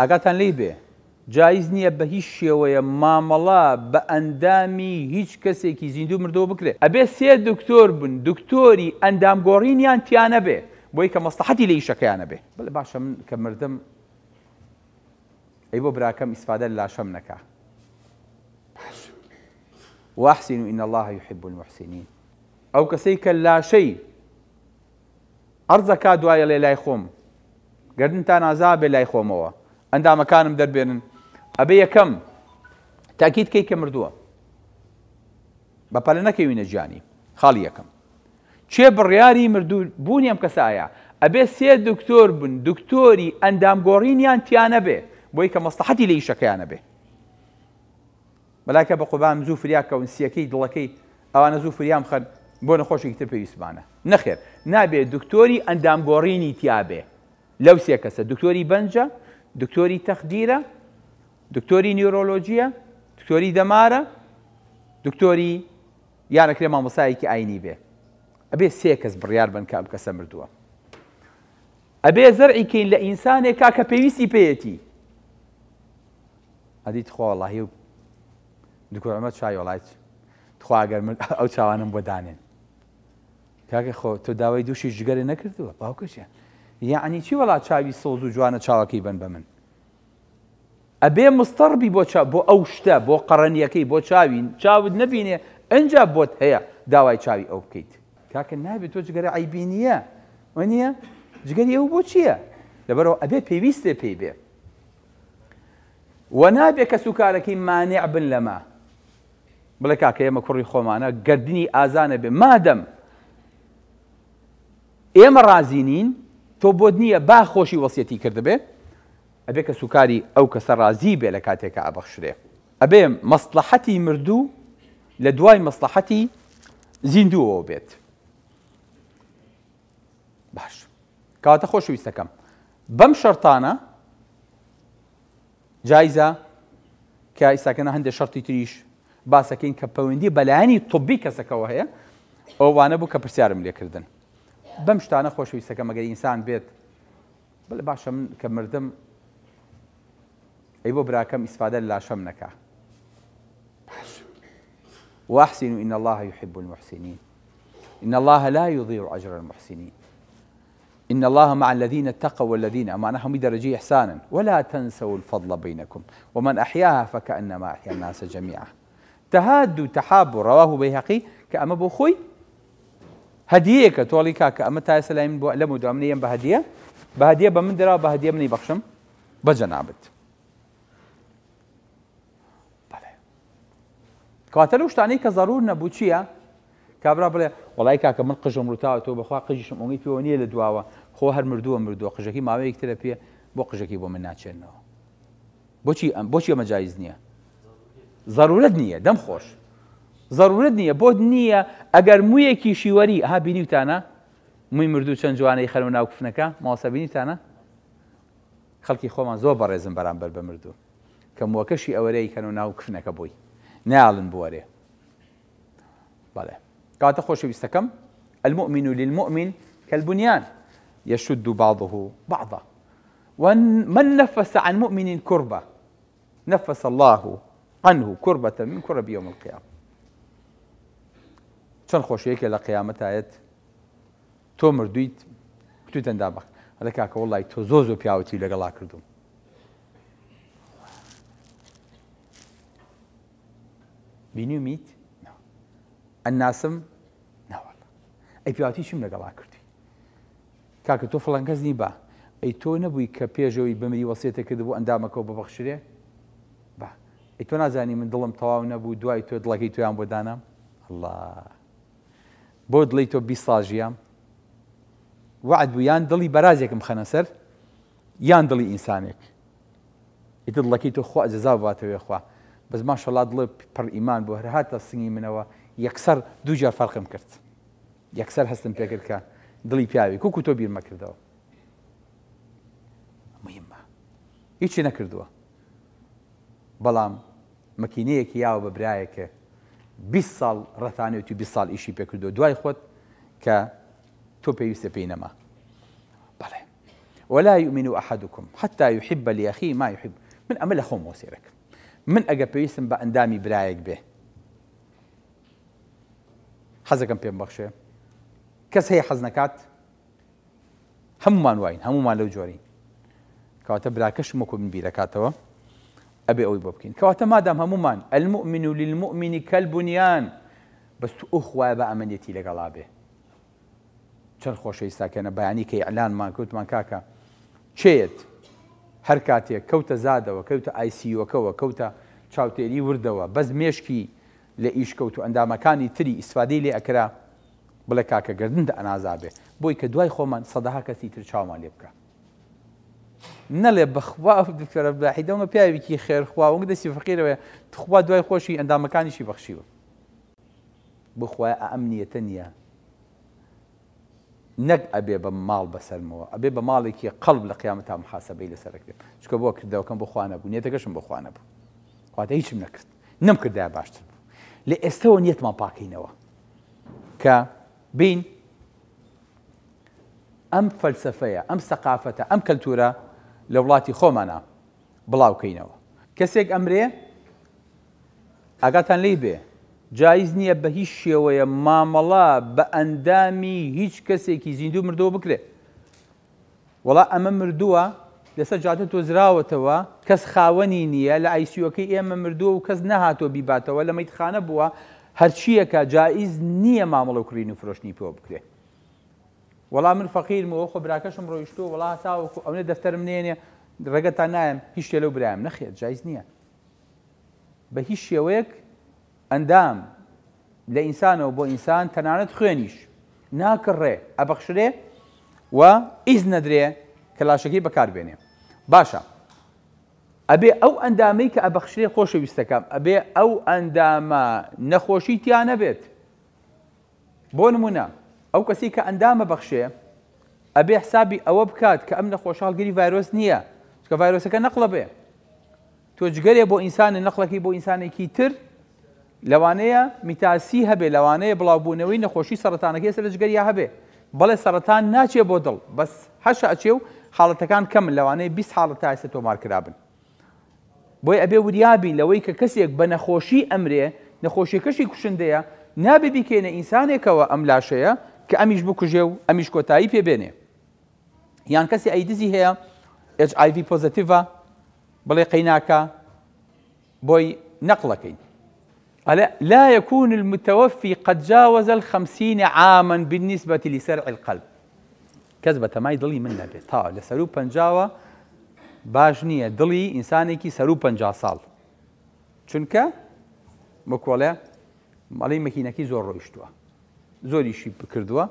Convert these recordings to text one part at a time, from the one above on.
ئاگاتان لێ بێ جایز نییە بە هیچ شێوەیە مامەڵە بە ئەندامی هیچ کەسێکی زیندوو مردەوە بکرێت ئەبێ سێ دکتۆر بن دکتۆری ئەندامگۆڕینیان تیانە بێ بۆی کە مەسلحەتی لە ئیشەکەیانە بێ بڵێ باشە من کە مردم ئەی بۆ براکەم ئیسفادە لە لاشەم نەکا واحسنوا إن الله يحب المحسنين ئەو کەسەی کە لاشەی عەرزەکا دوایە لێ لای خۆم گەردنتان ئازا بێ لای خۆمەوە ئەندامەکانم دەربێنن ئەبێ یەکەم تاکید کەی کە مردووە بەپەلە نەکەوینە گیانی خاڵی یەکەم چێ بڕیاری مردوو بوونی ئەم کەسایە ئەبێ سێ دکتۆر بن دکتۆری ئەندامگۆڕینیان تیانە بێ بۆی کە مەسلحەتی لە ئیشەکەیانە بێ بەلای کە بە قوربان زوو فریا کەون سیەکەی دڵەکەی ئەوانە زوو فریام خەن بۆ نەخۆشێکی تر پێویستمانە نەخێر نابێت دکتۆری ئەندامگۆڕینی تیابێ لەو سێ کەسە دکتۆری بەنجە دکتۆری تەخدیرە دکتۆری نیورۆلۆجیە دکتۆری دەمارە دکتۆری یانەکرێ مامۆسایەکی ئاینی بێ ئەبێ سێ کەس بڕیار بن کە ئەم کەسە مردووە ئەبێ زەرعی کەین لە ئینسانێکا کە پێویستی پێیەتی ئەدیت خۆ وەڵاهی و دکتۆر ئەمە چای وەڵایت خوا ئەگەر من ئەو چاوانم بۆ دانێن کاکە خۆ تۆ داوای دووشی جگەرێ نەکردووە باوکەشە یعنی چی وەڵا چاوی سۆز و جوانە چاوەکەی بن بە من ئەبێ مستەڕبی بۆ ئەو شتە بۆ قەڕەنیەکەی بۆ چاوت نەبینێ ئەنجا بۆت هەیە داوای چاوی ئەو بکەیت کاکە نابێت تۆ جگەرە عیبی نییە وەنیە جگەری ئەو بۆ چییە لەبەرەوە ئەبێ پێویستێ پێی بێ و نابێت کە سوکارەکەی مانع بن لەما بڵێ کاکە ئێمە کوڕی خۆمانە گەردنی ئازانە بێ مادەم ئێمە ڕازی نین تۆ بۆت نییە با خۆشی وەسیەتی کردبێ ئەبێ کە سوکاری ئەو کەسە ڕازی بێ لە کاتێکە ئابەخشرێ ئەبێ مەسلحەتی مردوو لە دوای مەسلحەتی زیندووەوە بێت باش کەواتە خۆشەویستەکەم بەم شەرتانە جایزە کە ئیساکەنە هەندێک شەرتی تریش باسەکەین کە پەیوەندی بەلایەنی طبی کەسەکەەوە هەیە ئەوانە بوو کە پرسیارم لێکردن بەم شتانە خۆشەویستەکەم ئەگەر ئینسان بێت بڵێ باشە من کە مردم ئەی بۆ براکەم ئیسفادە لە لاشەم نەکا واحسنوا إن الله يحب المحسنين إن الله لا يضيع أجر المحسنين إن الله مع الذين اتقوا والذين أمانهم درجة إحسانا ولا تنسوا الفضل بينكم ومن أحياها فكأنما أحيا الناس جميعا تهادوا تحابوا رواه بيهقي كأما بوخوي هدية كتولي كأما تايس لم دامنيا بهدية بمن درا بهدية مني بخشم بجنابت کاتەلوش تانی کە ضرور نەبوو چییە؟ کابرا بڵێ وەڵای کاکە من قژم ڕووتاوە تۆ بەخوا قژیشم ئەوەی پێوە نییە لە دواوە خۆ هەر مردووە قژەکەی ماوەیەک ترە پێ بۆ قژەکەی بۆ من ناچێنەوە بۆچی ئەمە جایز نییە؟ ضرورەت نییە دەم خۆش ضرورەت نییە بۆت نییە ئەگەر موویەکی شیوەری ها بینیوتانە مووی مردوو چەند جوانەی خەرمە ناو کفنەکە ماوەسە بینیتانە خەڵکی خۆمان زۆر بەڕێزم بەرامبەر بە مردوو کە مووەکەشی ئەوەرەی کەن و ناو کفنەکە بووی ناڵن بوارێ بەڵێ کاتە خۆشەویستەکەم المؤمن للمؤمن كالبنيان يشد بعضه بعضا ومن نفس عن مؤمن كربة نفس الله عنه كربة من كرب يوم القيامة چەند خۆشەیەکێ لە قیامەتایەت تۆ مردوویت کتوتەن دابەخ هەڵە کاکە وەڵی تۆ زۆ پیاوەتی لەگەڵا کردوم بینیومیت ئەناسم ناوەڵە ئەی پیاوەتی چیم لەگەڵا کردی کاکە تۆ فڵان کەس نی بە ئەی تۆ نەبووی کە پێشەوەی بمری وەسیەتە کردبوو ئەندامەکەەوە ببەخشرێ بە ئەی تۆ نازانی من دڵم تەواو نەبوو دوای تۆ دڵەکەی تۆیان بۆ دانام الله بۆ دڵی تۆ 20 ساڵ ژیام وعد بوو یان دڵی بەرازێکم خەنە سەر یان دڵی ئینسانێک ئیتر دڵەکەی تۆ خوا جەزا باتەوێ خوا بەس ماشەڵڵا دڵێ پڕ ئیمان بۆ هەر هاتە سنگی منەوە یەکسەر دوو جار فەرقم کرد یەکسەر هەستم پێ کرد کە دڵی پیاوی کوکو تۆ بیر مەکردەوە مهمە هیچی نەکردووە بەڵام مەکینەیەکی یاوە بە برایەکە 20 ساڵ ڕەتانێت و 20 ساڵ ئیشی پێ کردو دوای خۆت کە تۆ پێویستە پێی نەما بەڵێ ولا يؤمن أحدكم حتى يحب لأخيه ما يحب من أمل أخو موسيرك من أجا بيسم بأندامي برايك به حزكم بين بخشة كس هي حزنكات هممان واين هممان لو جورين كواتا براكش مكو من بيركاتوا أبي أوي بوبكين كواتا ما دام هممان المؤمن للمؤمن كالبنيان بس أخوة بقى من يتي لقلابه چەند خۆشەویستاکەنە بەیانی کە ئیعلانمان کەوتمان کاکە چێت هەر کاتێک کەوتە زادەوە کەوتە ئایسیوەکەوە کەوتە چاوتێری وردەوە بەس مێشکی لە ئیشکەوت و ئەندامەکانی تری ئیسفادەی لێ ئەکرا بڵێ کاکە گردن دە ئەنازابێ بۆی کە دوای خۆمان سەدەها کەسی تر چاومان لێ بکە نەڵێ بەخوا دکتۆرە عەبدوڵاحی دەومە پیاوێکی خێرخوا وەنگ دەستی فەقیرەوە خوا دوای خۆشی ئەندامەکانیشی بەخشیوە بخوای ئەمنیەتە نییە نەک ئەبێ بە ماڵ بەسەرمەوە ئەبێ بە ماڵێکی قەڵب لە قیامەتا محاسەبەی لەسەرەکرێت چکە بۆ کردەوەکەم بۆ خوا نەبوو نیەتەکەشم بۆ خوا نەبوو خواتە هیچم نەکرد نەم کردایە باشتر بوو لە ئێستەوە نیەتمان پاکەینەوە کە بین ئەم فەلسەفەیە ئەم سەقافەتە ئەم کەلتورە لە وڵاتی خۆمانە بڵاوکەینەوە کەسێک ئەمرێ ئاگاتان لێی بێ جایز نییە بە هیچ شێوەیە مامەڵە بە ئەندامی هیچ کەسێکی زیندوو مردەوە بکرێت وەڵا ئەمە مردووە لەسەر جادە تۆزراوەتەوە کەس خاوەنی نییە لە ئایسیوەکەی ئێمە مردووە و کەس نەهاتۆ بیباتەوە لە مەیتخانە بووە هەرچیەکە جایز نییە مامەڵە و کڕین و فرۆشتنی پێوە بکرێت وەڵا من فەقیرمەوە خۆ براکەشم ڕۆیشتۆ وەڵا تاوەکو ئەوێ دەفتەرم نێنێ ڕێگەتان نایم هیچ شتێ لەو برایم نەخێت جایز نییە بە هیچ شێوەیەک ئەندام لە ئینسانەوە بۆ ئینسان تەنانەت خوێنیش ناکڕێ ئەبەخشرێ و ئیز نەدرێ کە لاشەکەی بەکاربێنێ باشە ئەبێ ئەو ئەندامەی کە ئەبەخشرێ خۆشەویستەکەم ئەبێ ئەو ئەندامە نەخۆشی تیا نەبێت بۆ نمونە ئەو کەسی کە ئەندامە بەخشێ ئەبێ حسابی ئەوە بکات کە ئەم نەخۆشە هەڵگری ڤایرۆس نییە چکە ڤایرۆسەکە نەقڵە بێ تۆ جگەرێ بۆ ئینسانە نەقڵەکەی بۆ ئینسانێکی تر لەوانەیە میتاسی هەبێ لەوانەیە بڵاوبوونەوەی نەخۆشی سەرەتانەکەی سەر لە جگەریا هەبێ بەڵێ سەرەتان ناچێ بۆ دڵ بەس هەشە ئەچێ و حاڵەتەکان کەمن لەوانەیە 20 حاڵەت تا ئێستا تۆمارکرابن بۆی ئەبێ وریابین لەوەی کە کەسێک بە نەخۆشی ئەمرێ نەخۆشیەکەشی کوشندەیە نابێ بیکەینە ئینسانێکەوە ئەم لاشەیە کە ئەمیش بکوژێ و ئەمیش کۆتایی پێبێنێ یان کەسی ئەیدزی هەیە HIV پۆزیتیڤە بڵێ قەیناکە بۆی نەقڵەکەین لا يكون المتوفي قد جاوز 50 عاما بالنسبة لسرع القلب كذبة تماي ضلي من نبي تا لسرو بنجاوة باجنية ضلي إنساني سرو بنجا صال چونك مكولا مالي مكينكي زور رويشتوا زوري شي بكردوا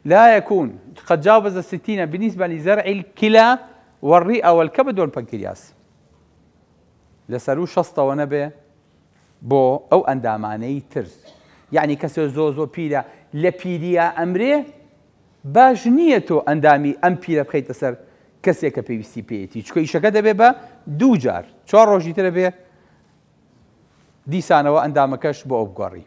لا يكون قد جاوز 60 بالنسبة لزرع الكلى والرئة والكبد والبنكرياس لسرو شسطة ونبي بۆ ئەو ئەندامانەی ترس یعنی کەسێ زۆ پیرە لە پیریە ئەمرێ باش نییە تۆ ئەندامی ئەم پیرە بخەیتە سەر کەسێک کە پێویستی پێیەتی چکە ئیشەکە دەبێ بە 2 جار 4 ڕۆژی ترە بێ دیسانەوە ئەندامەکەش بۆ ئەو بگۆڕی